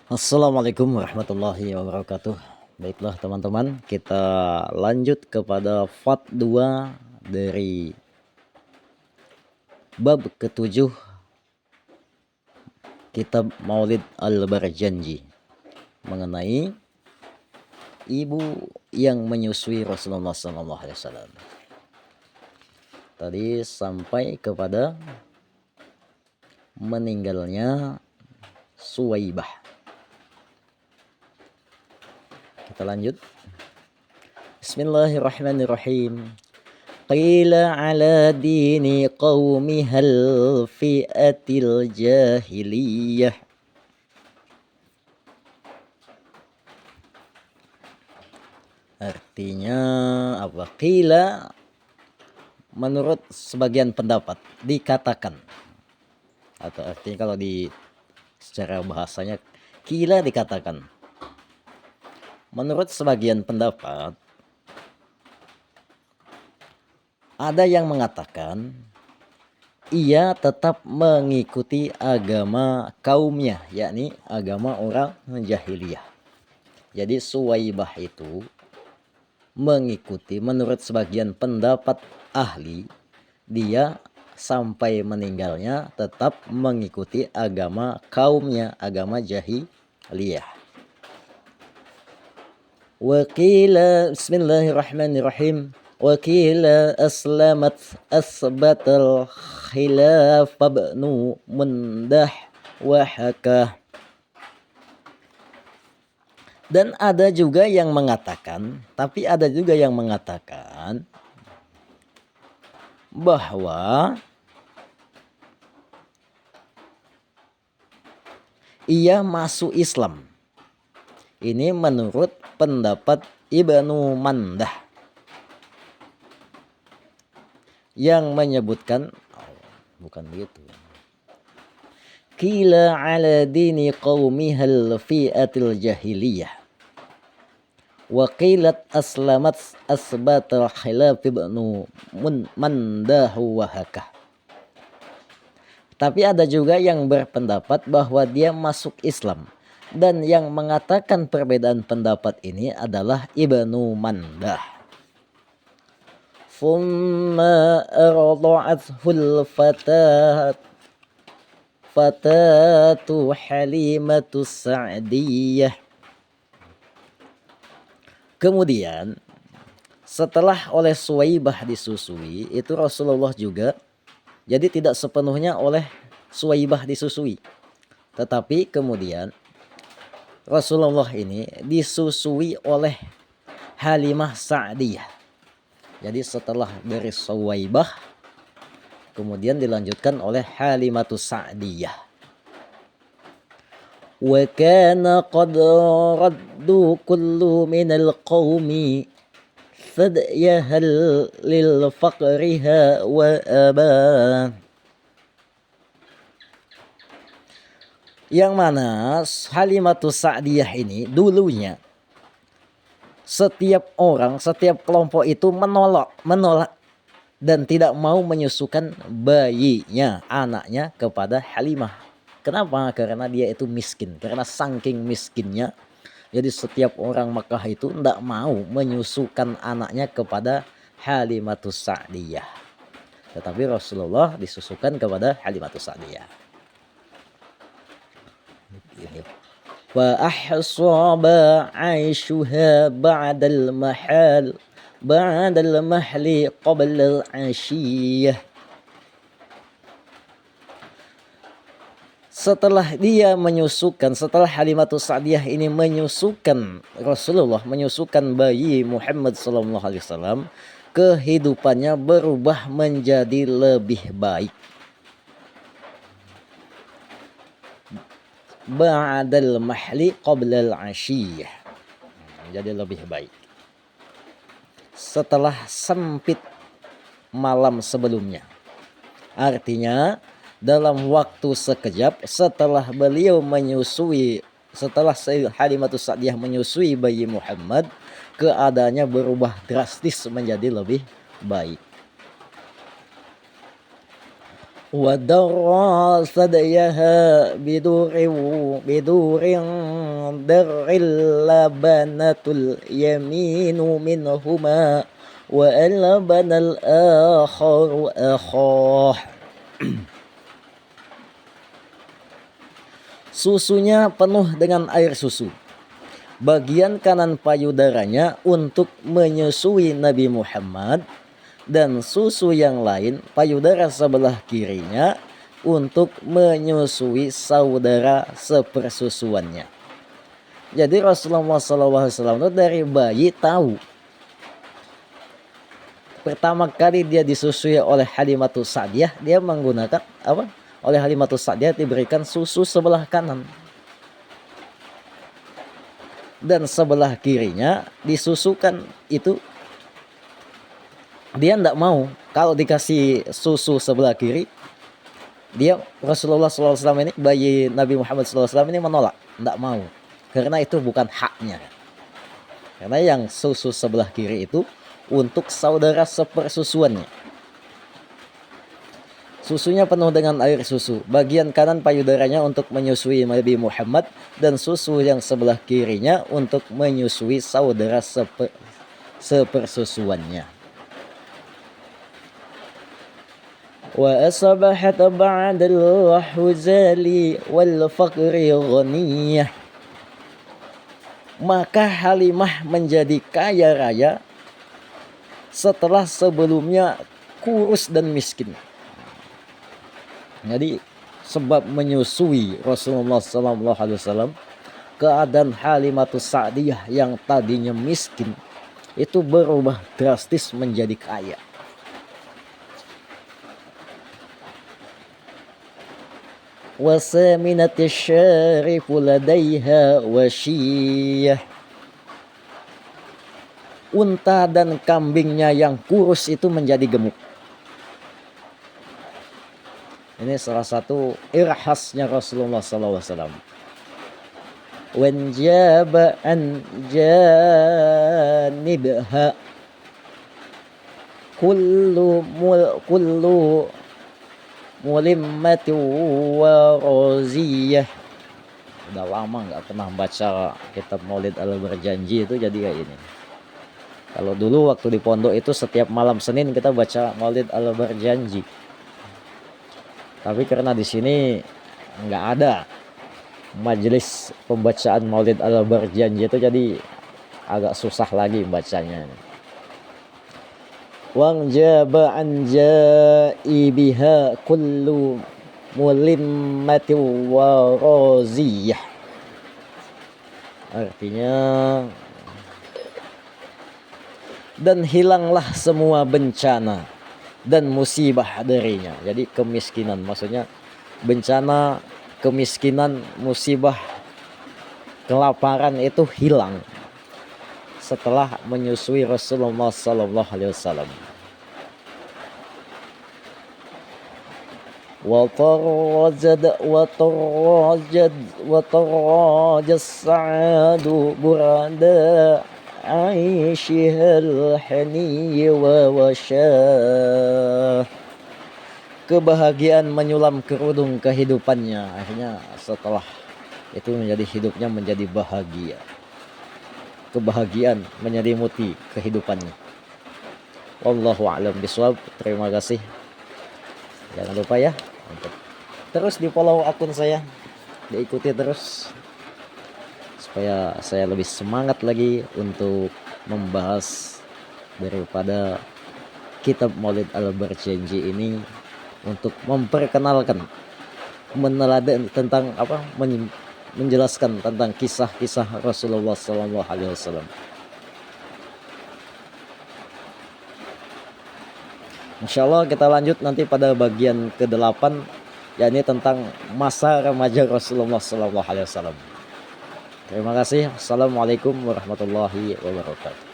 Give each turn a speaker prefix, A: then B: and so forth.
A: Assalamualaikum warahmatullahi wabarakatuh. Baiklah teman-teman, kita lanjut kepada fatwa dari bab ketujuh kitab Maulid Al-Barjanji mengenai ibu yang menyusui Rasulullah SAW. Tadi sampai kepada meninggalnya Suwaibah. Kita lanjut. Bismillahirrahmanirrahim. Qila ala dini qawmihal fi'atil jahiliyah. Artinya apa? Qila menurut sebagian pendapat dikatakan, atau artinya kalau di secara bahasanya qila dikatakan. Menurut sebagian pendapat ada yang mengatakan ia tetap mengikuti agama kaumnya, yakni agama orang jahiliyah. Jadi Suwaibah itu mengikuti, menurut sebagian pendapat ahli, dia sampai meninggalnya tetap mengikuti agama kaumnya, agama jahiliyah. Waqila bismillahirrahmanirrahim. Waqila aslamat asbatal khilaf ibnu mundah wa hakah. Dan ada juga yang mengatakan, tapi ada juga yang mengatakan bahwa ia masuk Islam. Ini menurut pendapat Ibnu Mandah yang menyebutkan bukan begitu. Qila ala dini qaumihal fi'atil jahiliyah wa qilat aslamat asbatal khilaf ibnu mandahu wa hakah. Tapi ada juga yang berpendapat bahwa dia masuk Islam, dan yang mengatakan perbedaan pendapat ini adalah Ibnu Mandah. Thumma arda'athul fatatu Halimatus Sa'diyah. Kemudian setelah oleh Suwaibah disusui, itu Rasulullah juga, jadi tidak sepenuhnya oleh Suwaibah disusui, tetapi kemudian Rasulullah ini disusui oleh Halimah Sa'diyah. Jadi setelah dari Suwaibah kemudian dilanjutkan oleh Halimatus Sa'diyah. Wa kana qad raddu kullu minal qaumi fadyahal lil faqriha wa abah. Yang mana Halimatus Sa'diyah ini dulunya setiap orang, setiap kelompok itu menolak dan tidak mau menyusukan bayinya, anaknya kepada Halimah. Kenapa? Karena dia itu miskin. Karena saking miskinnya, jadi setiap orang Makkah itu tidak mau menyusukan anaknya kepada Halimatus Sa'diyah. Tetapi Rasulullah disusukan kepada Halimatus Sa'diyah. Fa ahsaba 'aishuha ba'dal mahli qabla al-'ashiyah. Setelah dia menyusukan, setelah Halimatus Sa'diyah ini menyusukan Rasulullah, menyusukan bayi Muhammad SAW, kehidupannya berubah menjadi lebih baik. Ba'dal mahli qabla al-'ashiyah, jadi lebih baik setelah sempit malam sebelumnya. Artinya dalam waktu sekejap setelah beliau menyusui, setelah Halimatus Sa'diyah menyusui bayi Muhammad, keadaannya berubah drastis menjadi lebih baik. ودر ثديها بدور در اللبنة اليمين منهما وألبن الآخر أخاه. Susunya penuh dengan air susu. Bagian kanan payudaranya untuk menyusui Nabi Muhammad, dan susu yang lain payudara sebelah kirinya untuk menyusui saudara sepersusuannya. Jadi Rasulullah SAW itu dari bayi tahu. Pertama kali dia disusui oleh Halimatus Sa'diyah, dia menggunakan apa? Oleh Halimatus Sa'diyah diberikan susu sebelah kanan. Dan sebelah kirinya disusukan itu. Dia tidak mau kalau dikasih susu sebelah kiri. Dia Rasulullah SAW ini, bayi Nabi Muhammad SAW ini menolak, tidak mau. Karena itu bukan haknya. Karena yang susu sebelah kiri itu untuk saudara sepersusuannya. Susunya penuh dengan air susu. Bagian kanan payudaranya untuk menyusui Nabi Muhammad, dan susu yang sebelah kirinya untuk menyusui saudara sepersusuannya. Wa asbahat ba'dal huzali wal faqri ghaniyah. Maka Halimah menjadi kaya raya setelah sebelumnya kurus dan miskin. Jadi sebab menyusui Rasulullah SAW, keadaan Halimatus Sa'diyah yang tadinya miskin itu berubah drastis menjadi kaya. Wasaminatis syarifu ladaiha wasyiyah. Unta dan kambingnya yang kurus itu menjadi gemuk. Ini salah satu irhasnya Rasulullah SAW. Wanjaba an janibha kullu mulimmati wa raziyah. Udah lama nggak pernah baca kitab Maulid Al-Barjanji itu jadi kayak ini. Kalau dulu waktu di pondok itu setiap malam Senin kita baca Maulid Al-Barjanji. Tapi karena di sini nggak ada majelis pembacaan Maulid Al-Barjanji itu, jadi agak susah lagi bacanya. Wang jaba an jaibiha kullu mulimmati wa raziyah. Artinya, dan hilanglah semua bencana dan musibah darinya. Jadi kemiskinan, maksudnya bencana, kemiskinan, musibah, kelaparan itu hilang setelah menyusui Rasulullah SAW. وطرج السعاد بردا عيشها الحني ووشاه. Kebahagiaan menyulam kerudung kehidupannya. Akhirnya setelah itu menjadi hidupnya menjadi bahagia. Kebahagiaan menyelimuti kehidupannya. Wallahu a'lam bishawab. Terima kasih. Jangan lupa ya untuk terus di follow akun saya, diikuti terus supaya saya lebih semangat lagi untuk membahas daripada kitab Maulid Al-Barjanji ini, untuk memperkenalkan, meneladan tentang menjelaskan tentang kisah-kisah Rasulullah SAW. Insyaallah kita lanjut nanti pada bagian ke-8, yakni tentang masa remaja Rasulullah SAW. Terima kasih. Assalamualaikum warahmatullahi wabarakatuh.